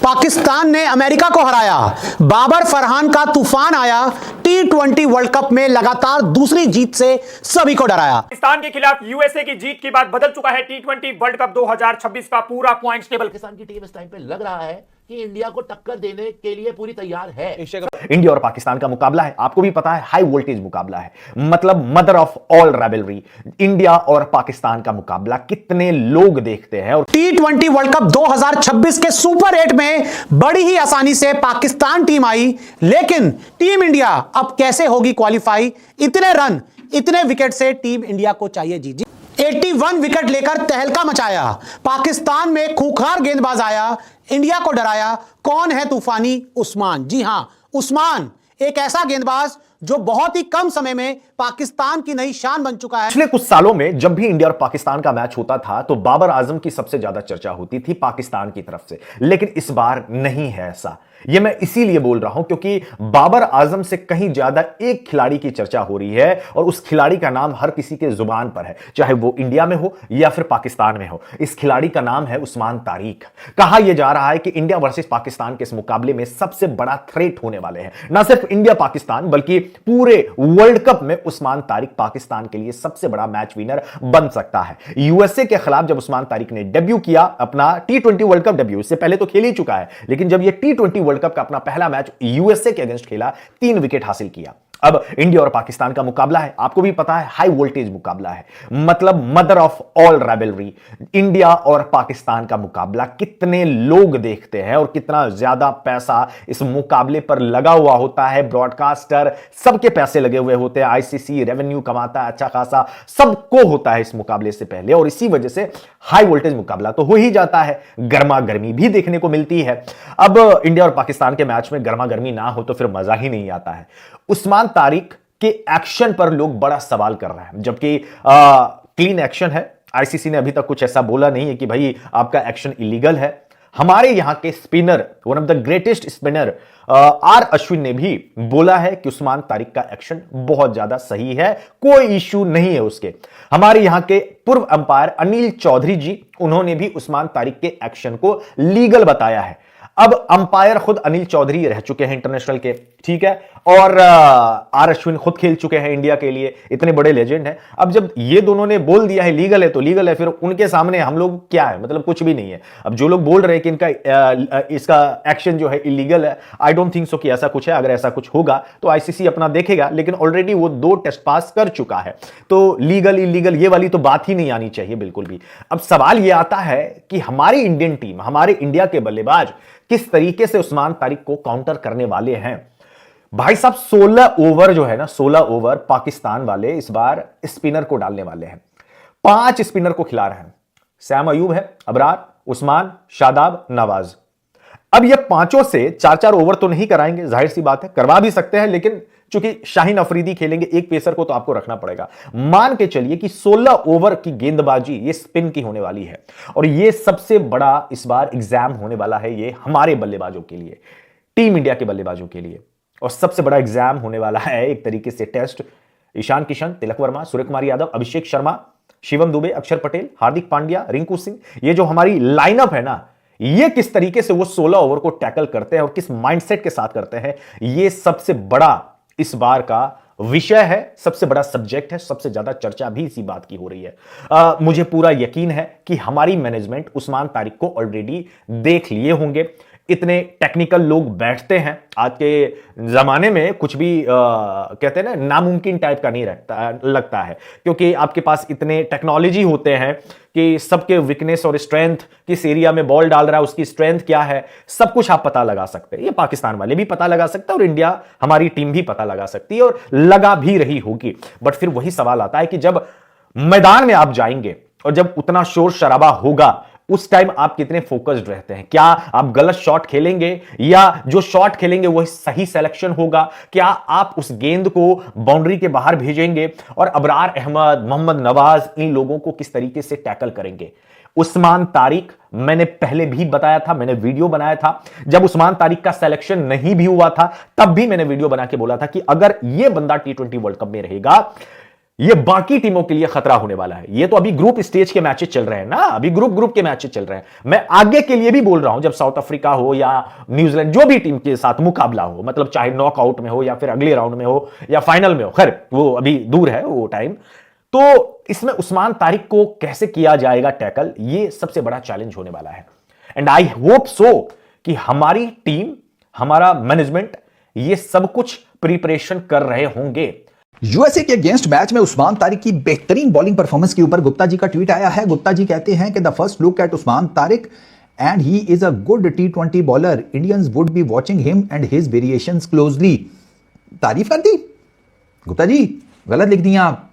पाकिस्तान ने अमेरिका को हराया, बाबर फरहान का तूफान आया, T20 वर्ल्ड कप में लगातार दूसरी जीत से सभी को डराया। पाकिस्तान के खिलाफ यूएसए की जीत के बाद बदल चुका है T20 वर्ल्ड कप 2026 का पूरा पॉइंट्स टेबल। पाकिस्तान की टीम इस टाइम पे लग रहा है कि इंडिया को टक्कर देने के लिए पूरी तैयार है। इंडिया और पाकिस्तान का मुकाबला है, आपको भी पता है, हाई वोल्टेज मुकाबला है, मतलब mother of all rivalry. India और पाकिस्तान का मुकाबला कितने लोग देखते हैं। और T20 वर्ल्ड कप 2026 के सुपर 8 में बड़ी ही आसानी से पाकिस्तान टीम आई, लेकिन टीम इंडिया अब कैसे होगी क्वालिफाई? इतने रन, इतने विकेट से टीम इंडिया को चाहिए जीत। 81 विकेट लेकर तहलका मचाया, पाकिस्तान में खूंखार गेंदबाज आया, इंडिया को डराया। कौन है तूफानी? उस्मान। जी हां, उस्मान एक ऐसा गेंदबाज जो बहुत ही कम समय में पाकिस्तान की नई शान बन चुका है। पिछले कुछ सालों में जब भी इंडिया और पाकिस्तान का मैच होता था तो बाबर आजम की सबसे ज्यादा चर्चा होती थी पाकिस्तान की तरफ से, लेकिन इस बार नहीं है ऐसा। यह मैं इसीलिए बोल रहा हूं क्योंकि बाबर आजम से कहीं ज्यादा एक खिलाड़ी की चर्चा हो रही है और उस खिलाड़ी का नाम हर किसी के जुबान पर है, चाहे वो इंडिया में हो या फिर पाकिस्तान में हो। इस खिलाड़ी का नाम है उस्मान तारिक। कहा यह जा रहा है कि इंडिया वर्सेस पाकिस्तान के इस मुकाबले में सबसे बड़ा थ्रेट होने वाले हैं, ना सिर्फ इंडिया पाकिस्तान बल्कि पूरे वर्ल्ड कप में उस्मान तारिक पाकिस्तान के लिए सबसे बड़ा मैच विनर बन सकता है। यूएसए के खिलाफ जब उस्मान तारिक ने डेब्यू किया, अपना T20 वर्ल्ड कप डेब्यू, इससे पहले तो खेल ही चुका है, लेकिन जब यह T20 वर्ल्ड कप का अपना पहला मैच यूएसए के अगेंस्ट खेला, 3 विकेट हासिल किया। अब इंडिया और पाकिस्तान का मुकाबला है, आपको भी पता है, हाई वोल्टेज मुकाबला है, मतलब mother of all rivalry. India और पाकिस्तान का मुकाबला कितने लोग देखते हैं और कितना ज्यादा पैसा इस मुकाबले पर लगा हुआ होता है। ब्रॉडकास्टर सबके पैसे लगे हुए होते हैं, आईसीसी रेवेन्यू कमाता है अच्छा खासा, सबको होता है इस मुकाबले से पहले, और इसी वजह से हाई वोल्टेज मुकाबला तो हो ही जाता है। गर्मा गर्मी भी देखने को मिलती है। अब इंडिया और पाकिस्तान के मैच में गर्मा गर्मी ना हो तो फिर मजा ही नहीं आता है। उस्मान तारिक के एक्शन पर लोग बड़ा सवाल कर रहे हैं, जबकि क्लीन एक्शन है। आईसीसी ने अभी तक कुछ ऐसा बोला नहीं है कि भाई आपका एक्शन इलीगल है। हमारे यहां के spinner, one of the greatest spinner R Ashwin ने भी बोला है कि उस्मान तारिक का एक्शन बहुत ज्यादा सही है, कोई इश्यू नहीं है उसके। हमारे यहां के पूर्व अंपायर अनिल चौधरी जी, उन्होंने भी उस्मान तारिक के एक्शन को लीगल बताया है। अब अंपायर खुद अनिल चौधरी रह चुके हैं इंटरनेशनल के, ठीक है, और आर अश्विन खुद खेल चुके हैं इंडिया के लिए, इतने बड़े लेजेंड हैं। अब जब ये दोनों ने बोल दिया है लीगल है तो लीगल है, फिर उनके सामने हम लोग क्या है, मतलब कुछ भी नहीं है। अब जो लोग बोल रहे हैं कि इनका इसका एक्शन जो है इलीगल है, आई डोंट थिंक सो कि ऐसा कुछ है। अगर ऐसा कुछ होगा तो आईसीसी अपना देखेगा, लेकिन ऑलरेडी वो 2 टेस्ट पास कर चुका है, तो लीगल इलीगल ये वाली तो बात ही नहीं आनी चाहिए बिल्कुल भी। अब सवाल ये आता है कि हमारी इंडियन टीम, हमारे इंडिया के बल्लेबाज किस तरीके से उस्मान तारिक को काउंटर करने वाले हैं। भाई साहब 16 ओवर जो है ना, 16 ओवर पाकिस्तान वाले इस बार स्पिनर को डालने वाले हैं। 5 स्पिनर को खिला रहे हैं। सैम अयूब है, अबरार, उस्मान, शादाब, नवाज। अब ये पांचों से 4-4 ओवर तो नहीं कराएंगे, जाहिर सी बात है, करवा भी सकते हैं, लेकिन चूंकि शाहीन अफरीदी खेलेंगे, एक पेसर को तो आपको रखना पड़ेगा। मान के चलिए कि 16 ओवर की गेंदबाजी ये स्पिन की होने वाली है, और ये सबसे बड़ा इस बार एग्जाम होने वाला है ये हमारे बल्लेबाजों के लिए, टीम इंडिया के बल्लेबाजों के लिए। और सबसे बड़ा एग्जाम होने वाला है एक तरीके से टेस्ट। ईशान किशन, तिलक वर्मा, सूर्य कुमार यादव, अभिषेक शर्मा, शिवम दुबे, अक्षर पटेल, हार्दिक पांड्या, रिंकू सिंह, ये जो हमारी लाइनअप है ना, ये किस तरीके से वो 16 ओवर को टैकल करते हैं और किस माइंडसेट के साथ करते हैं, ये सबसे बड़ा इस बार का विषय है, सबसे बड़ा सब्जेक्ट है। सबसे ज्यादा चर्चा भी इसी बात की हो रही है। मुझे पूरा यकीन है कि हमारी मैनेजमेंट उस्मान तारिक को ऑलरेडी देख लिए होंगे। इतने टेक्निकल लोग बैठते हैं, आज के जमाने में कुछ भी कहते हैं ना, नामुमकिन टाइप का नहीं लगता है, क्योंकि आपके पास इतने टेक्नोलॉजी होते हैं कि सबके वीकनेस और स्ट्रेंथ, किस एरिया में बॉल डाल रहा है उसकी स्ट्रेंथ क्या है, सब कुछ आप पता लगा सकते हैं। ये पाकिस्तान वाले भी पता लगा सकते हैं और इंडिया हमारी टीम भी पता लगा सकती है और लगा भी रही होगी। बट फिर वही सवाल आता है कि जब मैदान में आप जाएंगे और जब उतना शोर शराबा होगा, उस टाइम आप कितने फोकस्ड रहते हैं? क्या आप गलत शॉट खेलेंगे या जो शॉट खेलेंगे वही सही सिलेक्शन होगा? क्या आप उस गेंद को बाउंड्री के बाहर भेजेंगे? और अबरार अहमद, मोहम्मद नवाज, इन लोगों को किस तरीके से टैकल करेंगे? उस्मान तारिक, मैंने पहले भी बताया था, मैंने वीडियो बनाया था, जब उस्मान तारिक का सिलेक्शन नहीं भी हुआ था तब भी मैंने वीडियो बना के बोला था कि अगर यह बंदा T20 वर्ल्ड कप में रहेगा, ये बाकी टीमों के लिए खतरा होने वाला है। ये तो अभी ग्रुप स्टेज के मैचेस चल रहे हैं ना, अभी ग्रुप के मैचेस चल रहे हैं। मैं आगे के लिए भी बोल रहा हूं, जब साउथ अफ्रीका हो या न्यूजीलैंड, जो भी टीम के साथ मुकाबला हो, मतलब चाहे नॉकआउट में हो या फिर अगले राउंड में हो या फाइनल में हो, खैर वो अभी दूर है वो टाइम, तो इसमें उस्मान तारिक को कैसे किया जाएगा टैकल, ये सबसे बड़ा चैलेंज होने वाला है। एंड आई होप सो कि हमारी टीम, हमारा मैनेजमेंट ये सब कुछ प्रिपरेशन कर रहे होंगे। यूएसए के अगेंस्ट मैच में उस्मान तारिक की बेहतरीन बॉलिंग परफॉर्मेंस के ऊपर गुप्ता जी का ट्वीट आया है। गुप्ता जी कहते हैं कि the first look at Usman Tariq and he is a good T20 bowler, Indians would be watching him and his variations closely. तारीफ कर दी गुप्ता जी, गलत लिख दिया आप।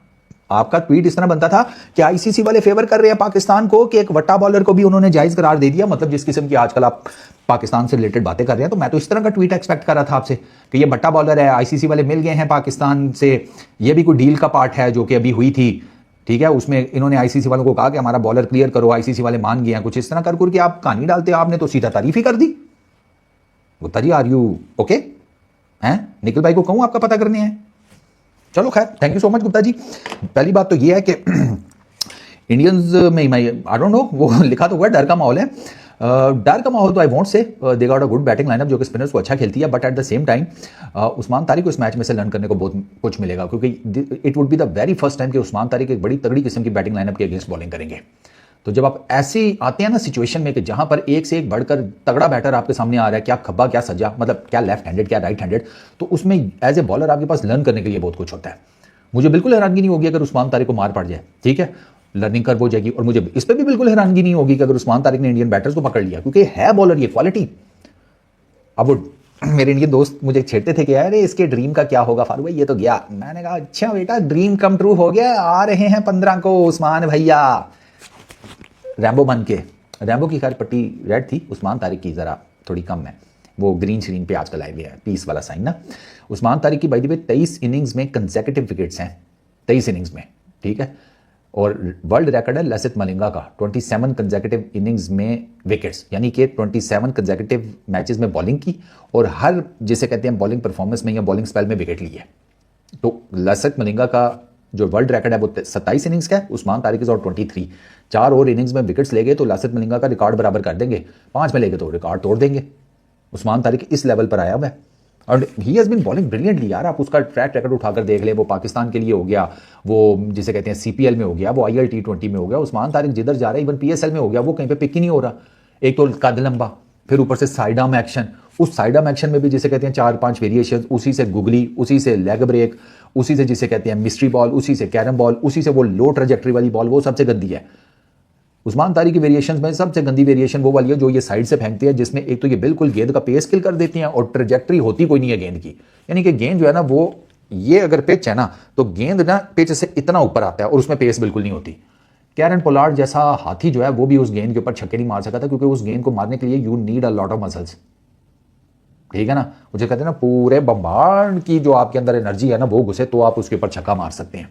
आपका ट्वीट इस तरह बनता था कि आईसीसी वाले फेवर कर रहे हैं पाकिस्तान को कि एक वट्टा बॉलर को भी उन्होंने जायज करार दे दिया। मतलब जिस किस्म की आजकल आप पाकिस्तान से रिलेटेड बातें कर रहे हैं, तो मैं तो इस तरह का ट्वीट एक्सपेक्ट कर रहा था आपसे कि ये वट्टा बॉलर है, आईसीसी वाले मिल गए हैं पाकिस्तान से, ये भी कोई डील का पार्ट है जो कि अभी हुई थी, ठीक है। उसमें इन्होंने आईसीसी वालों को कहा कि हमारा बॉलर क्लियर करो, आईसीसी वाले मान गए हैं। कुछ इस तरह कर के आप कहानी डालते, आपने तो सीधा तारीफ ही कर दी। Gupta ji are you okay हैं? निखिल भाई को कहूं आपका पता करने हैं? चलो खैर, thank you so much Gupta ji. पहली बात तो ये है कि इंडियंस में मैं आई डोंट नो, वो लिखा तो हुआ डर का माहौल है। डर का माहौल तो I won't say, they got a good batting lineup जो कि स्पिनर्स को अच्छा खेलती है, but at the same time Usman Tariq को इस मैच में से लर्न करने को बहुत कुछ मिलेगा, क्योंकि it would be the very first time कि उस्मान तारिक एक बड़ी तगड़ी किस्म की बैटिंग लाइनअप के अगेंस्ट बॉलिंग करेंगे। तो जब आप ऐसे आते हैं ना सिचुएशन में कि जहां पर एक से एक बढ़कर तगड़ा बैटर आपके सामने आ रहा है, क्या खब्बा क्या सज्जा, मतलब क्या लेफ्ट हैंडेड क्या राइट हैंडेड, तो उसमें एज ए बॉलर आपके पास लर्न करने के लिए बहुत कुछ होता है। मुझे बिल्कुल हैरानगी नहीं होगी अगर उस्मान तारिक को मार पड़ जाए, ठीक है, लर्निंग कर्व हो जाएगी। और मुझे इस पर भी बिल्कुल हैरानगी नहीं होगी कि अगर उस्मान तारिक ने इंडियन बैटर्स को पकड़ लिया, क्योंकि है बॉलर ये क्वालिटी। अब वो मेरे इंडियन दोस्त मुझे छेड़ते थे कि अरे इसके ड्रीम का क्या होगा फारूक भाई, ये तो गया। मैंने कहा अच्छा बेटा, ड्रीम कम ट्रू हो गया, आ रहे हैं 15 को उस्मान भैया रैम्बो बन के। रैम्बो की खैर पट्टी रेड थी, उस्मान तारिक की जरा थोड़ी कम है, वो ग्रीन स्क्रीन पे आजकल आए हुए है, पीस वाला साइन ना। उस्मान तारिक की बाय द वे 23 इनिंग्स में कंसेक्यूटिव विकेट्स हैं, 23 इनिंग्स में, ठीक है। और वर्ल्ड रिकॉर्ड है लसित मलिंगा का 27 कंसेक्यूटिव इनिंग्स में विकेट्स, यानी कि 27 कंसेक्यूटिव मैचेस में बॉलिंग की और हर जिसे कहते हैं बॉलिंग परफॉर्मेंस में या बॉलिंग स्पेल में विकेट ली है। तो लसित मलिंगा का जो वर्ल्ड रिकॉर्ड है वो 27 इनिंग्स का है, उस्मान तारिक इज और 23। 4 और इनिंग्स में विकेट्स ले गए तो लसित मलिंगा का रिकॉर्ड बराबर कर देंगे, 5 में ले गए तो रिकॉर्ड तोड़ देंगे। उस्मान तारिक इस लेवल पर आया हुआ है और ही हैज़ बीन बॉलिंग ब्रिलियंटली यार। आप उसका ट्रैक रिकॉर्ड उठाकर देख ले, वो पाकिस्तान के लिए हो गया, वो जिसे कहते हैं सीपीएल में हो गया, वो IL T20 में हो गया। उस्मान तारिक जिधर जा रहा है, इवन PSL में हो गया, वो कहीं पे पिक ही नहीं हो रहा। एक तो कद लंबा, फिर ऊपर से साइड आर्म एक्शन, उस साइड आर्म एक्शन में भी जिसे कहते हैं 4-5 वेरिएशन, उसी से गुगली, उसी से लेग ब्रेक, उसी से जिसे कहते हैं मिस्ट्री बॉल, उसी से कैरम बॉल, उसी से वो लो ट्रेजेक्टरी वाली बॉल, वो सबसे गंदी है। उस्मान तारिक की वेरिएशंस में सबसे गंदी वेरिएशन वो वाली है जो ये साइड से फेंकते हैं, जिसमें एक तो ये बिल्कुल गेंद का पेस किल कर देती हैं और ट्रेजेक्टरी होती कोई नहीं है गेंद की। यानी कि गेंद जो है ना, वो ये अगर पिच है ना तो गेंद ना पिच से इतना ऊपर आता है और उसमें पेस बिल्कुल नहीं होती। कैरन पोलार्ड जैसा हाथी जो है वो भी उस गेंद के ऊपर छक्के नहीं मार सका था, क्योंकि उस गेंद को मारने के लिए you need a lot of muscles, ठीक है ना। मुझे कहते हैं ना पूरे ब्रह्मांड की जो आपके अंदर एनर्जी है ना वो घुसे तो आप उसके ऊपर छक्का मार सकते हैं।